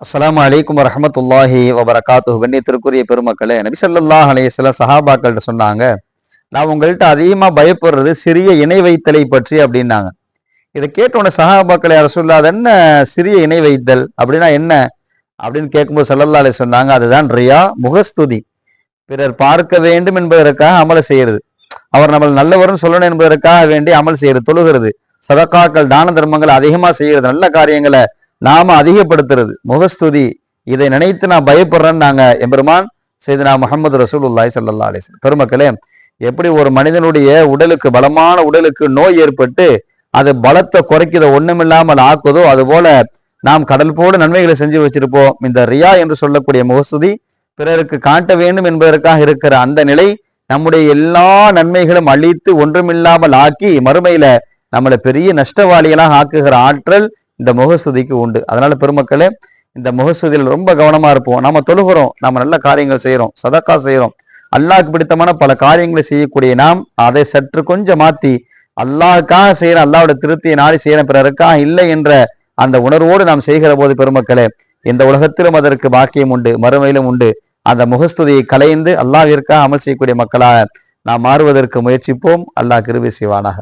அஸ்ஸலாமு அலைக்கும் வரஹ்மத்துல்லாஹி வபரகாத்துஹு. கண்ணியத்திற்குரிய பெருமக்களே, நபி ஸல்லல்லாஹு அலைஹி வஸல்லம் சஹாபாக்கள்கிட்ட சொன்னாங்க, நான் உங்கள்கிட்ட அதிகமா பயப்படுறது சிறிய இணை வைத்தலை பற்றி அப்படின்னாங்க. இதை கேட்டோன்னே சஹாபாக்கள் யார சொல்லா, அது என்ன சிறிய இணை வைத்தல் அப்படின்னா என்ன அப்படின்னு கேட்கும்போது ஸல்லல்லாஹு அலைஹி சொன்னாங்க, அதுதான் ரியா, முகஸ்துதி. பிறர் பார்க்க வேண்டும் என்பதற்காக அமல செய்யறது, அவர் நம்ம நல்லவர்னு சொல்லணும் என்பதற்காக வேண்டி அமல் செய்யறது, தொழுகிறது, சதகாக்கள், தான தர்மங்கள் அதிகமா செய்யறது, நல்ல காரியங்களை நாம அதிகப்படுத்துறது முகஸ்துதி. இதை நினைத்து நான் பயப்படுறேன்னு நாங்க எம்பெருமான் செய்தனா முஹம்மது ரசூலுல்லாஹி ஸல்லல்லாஹு அலைஹி வஸல்லம். பெருமக்களே, எப்படி ஒரு மனிதனுடைய உடலுக்கு, பலமான உடலுக்கு நோய் ஏற்பட்டு அது பலத்தை குறைக்குதோ, ஒண்ணுமில்லாமல் ஆக்குதோ, அது போல நாம் கடல் போல நன்மைகளை செஞ்சு வச்சிருப்போம். இந்த ரியா என்று சொல்லக்கூடிய முகஸ்துதி, பிறருக்கு காட்ட வேண்டும் என்பதற்காக இருக்கிற அந்த நிலை நம்முடைய எல்லா நன்மைகளும் அழித்து ஒன்றுமில்லாமல் ஆக்கி மறுமையில நம்மளை பெரிய நஷ்டவாளிகளாக ஆக்குகிற ஆற்றல் இந்த முகஸ்துதிக்கு உண்டு. அதனால பெருமக்களே, இந்த முகஸ்துதியில் ரொம்ப கவனமா இருப்போம். நம்ம தொழுகிறோம், நம்ம நல்ல காரியங்கள் செய்யறோம், சதக்கா செய்யறோம், அல்லாஹ்க்கு பிடித்தமான பல காரியங்களை செய்யக்கூடிய நாம் அதை சற்று கொஞ்சம் மாத்தி அல்லாஹ்க்காக செய்யற, அல்லாஹ்வோட திருப்தியை நாடி செய்யற, பிறருக்காக இல்லை என்ற அந்த உணர்வோடு நாம் செய்கிற போது பெருமக்களே, இந்த உலகத்திலும் அதற்கு பாக்கியம் உண்டு, மறுமையிலும் உண்டு. அந்த முகஸ்துதியை களைந்து அல்லாஹ்விற்காக அமல் செய்யக்கூடிய மக்களாக நாம் மாறுவதற்கு முயற்சிப்போம். அல்லாஹ் கிருபை செய்வானாக.